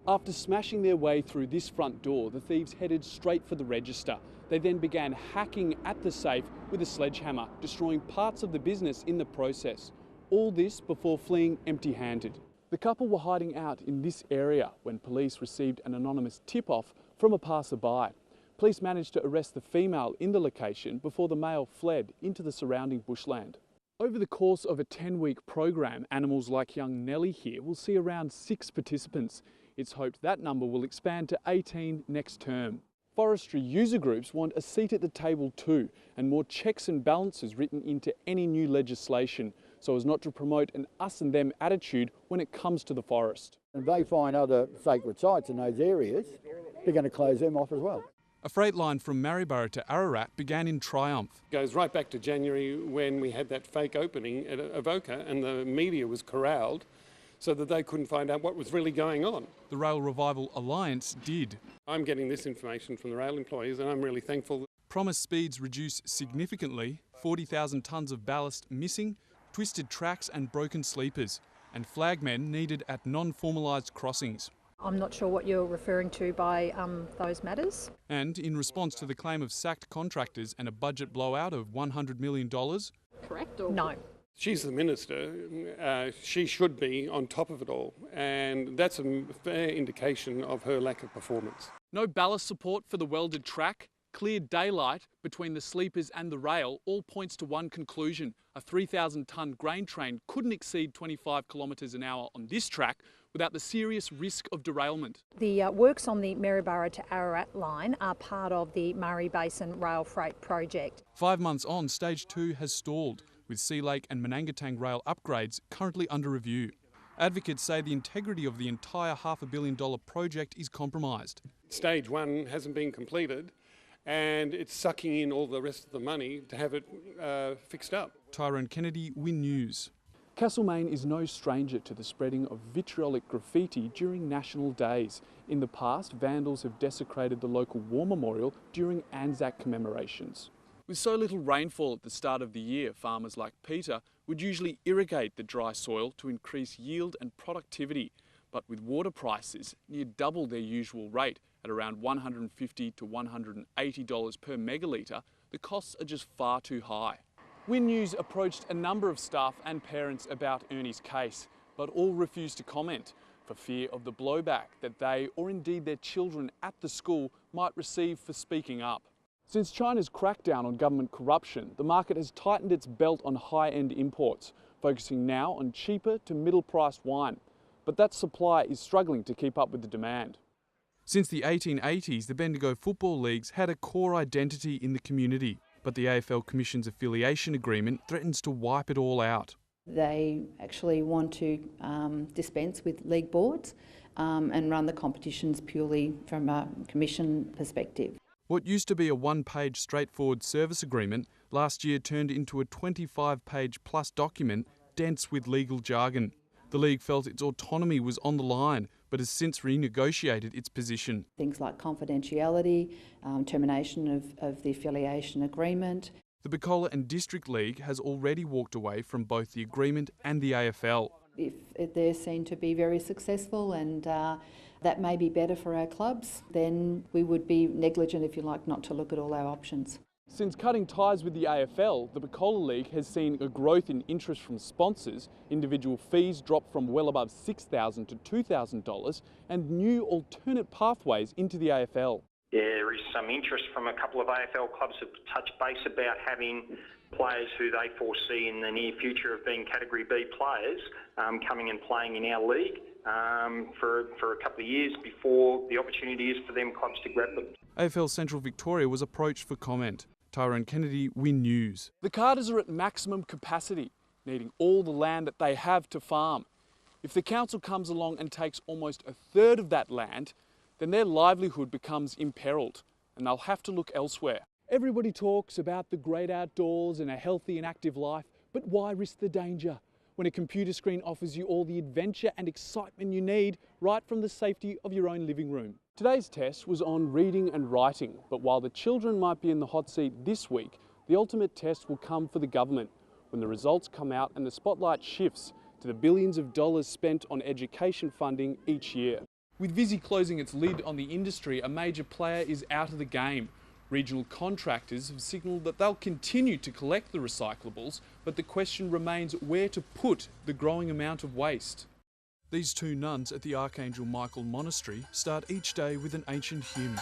After smashing their way through this front door, the thieves headed straight for the register. They then began hacking at the safe with a sledgehammer, destroying parts of the business in the process. All this before fleeing empty-handed. The couple were hiding out in this area when police received an anonymous tip-off from a passerby. Police managed to arrest the female in the location before the male fled into the surrounding bushland. Over the course of a 10-week program, animals like young Nellie here will see around 6 participants. It's hoped that number will expand to 18 next term. Forestry user groups want a seat at the table too, and more checks and balances written into any new legislation, so as not to promote an us and them attitude when it comes to the forest. If they find other sacred sites in those areas, they're going to close them off as well. A freight line from Maryborough to Ararat began in triumph. It goes right back to January when we had that fake opening at Avoca and the media was corralled so that they couldn't find out what was really going on. The Rail Revival Alliance did. I'm getting this information from the rail employees and I'm really thankful. Promised speeds reduced significantly, 40,000 tonnes of ballast missing, twisted tracks and broken sleepers, and flagmen needed at non-formalised crossings. I'm not sure what you're referring to by those matters. And in response to the claim of sacked contractors and a budget blowout of $100 million... Correct or...? No. She's the minister, she should be on top of it all, and that's a fair indication of her lack of performance. No ballast support for the welded track, clear daylight between the sleepers and the rail all points to one conclusion. A 3,000-tonne grain train couldn't exceed 25 kilometres an hour on this track without the serious risk of derailment. The works on the Maryborough to Ararat line are part of the Murray Basin Rail Freight project. 5 months on, Stage 2 has stalled, with Sea Lake and Menangatang rail upgrades currently under review. Advocates say the integrity of the entire $500 million project is compromised. Stage 1 hasn't been completed and it's sucking in all the rest of the money to have it fixed up. Tyrone Kennedy, Win News. Castlemaine is no stranger to the spreading of vitriolic graffiti during national days. In the past, vandals have desecrated the local war memorial during Anzac commemorations. With so little rainfall at the start of the year, farmers like Peter would usually irrigate the dry soil to increase yield and productivity. But with water prices near double their usual rate at around $150 to $180 per megalitre, the costs are just far too high. Win News approached a number of staff and parents about Ernie's case, but all refused to comment for fear of the blowback that they, or indeed their children at the school, might receive for speaking up. Since China's crackdown on government corruption, the market has tightened its belt on high-end imports, focusing now on cheaper to middle-priced wine. But that supply is struggling to keep up with the demand. Since the 1880s, the Bendigo football leagues had a core identity in the community, but the AFL Commission's affiliation agreement threatens to wipe it all out. They actually want to dispense with league boards and run the competitions purely from a commission perspective. What used to be a one-page straightforward service agreement last year turned into a 25-page plus document dense with legal jargon. The league felt its autonomy was on the line, but has since renegotiated its position. Things like confidentiality, termination of the affiliation agreement. The Bicola and District League has already walked away from both the agreement and the AFL. If they're seen to be very successful and that may be better for our clubs, then we would be negligent, if you like, not to look at all our options. Since cutting ties with the AFL, the Bicola League has seen a growth in interest from sponsors, individual fees drop from well above $6,000 to $2,000, and new alternate pathways into the AFL. There is some interest from a couple of AFL clubs who have touched base about having players who they foresee in the near future of being Category B players coming and playing in our league for a couple of years before the opportunity is for them clubs to grab them. AFL Central Victoria was approached for comment. Tyrone Kennedy, Win News. The Carters are at maximum capacity, needing all the land that they have to farm. If the council comes along and takes almost a third of that land, then their livelihood becomes imperilled and they'll have to look elsewhere. Everybody talks about the great outdoors and a healthy and active life, but why risk the danger when a computer screen offers you all the adventure and excitement you need right from the safety of your own living room? Today's test was on reading and writing, but while the children might be in the hot seat this week, the ultimate test will come for the government when the results come out and the spotlight shifts to the billions of dollars spent on education funding each year. With Visy closing its lid on the industry, a major player is out of the game. Regional contractors have signalled that they'll continue to collect the recyclables, but the question remains where to put the growing amount of waste. These two nuns at the Archangel Michael Monastery start each day with an ancient hymn.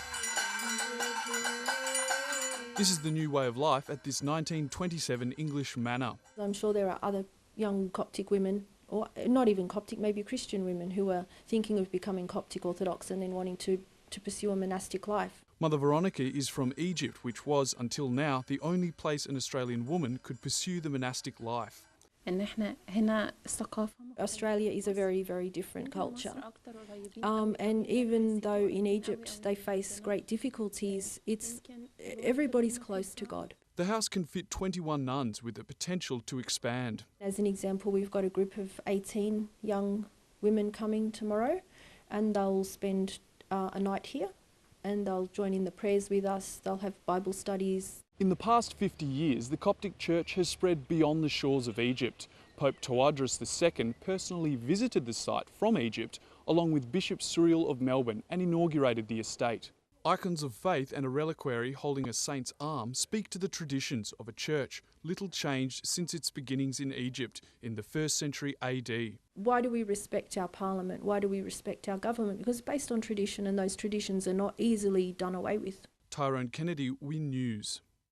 This is the new way of life at this 1927 English manor. I'm sure there are other young Coptic women, or not even Coptic, maybe Christian women, who are thinking of becoming Coptic Orthodox and then wanting to pursue a monastic life. Mother Veronica is from Egypt, which was, until now, the only place an Australian woman could pursue the monastic life. Australia is a very, very different culture. And even though in Egypt they face great difficulties, everybody's close to God. The house can fit 21 nuns with the potential to expand. As an example, we've got a group of 18 young women coming tomorrow, and they'll spend a night here, and they'll join in the prayers with us. They'll have Bible studies. In the past 50 years, the Coptic Church has spread beyond the shores of Egypt. Pope Tawadros II personally visited the site from Egypt, along with Bishop Showreel of Melbourne, and inaugurated the estate. Icons of faith and a reliquary holding a saint's arm speak to the traditions of a church, little changed since its beginnings in Egypt in the 1st century AD. Why do we respect our parliament? Why do we respect our government? Because it's based on tradition, and those traditions are not easily done away with. Tyrone Kennedy, WIN News.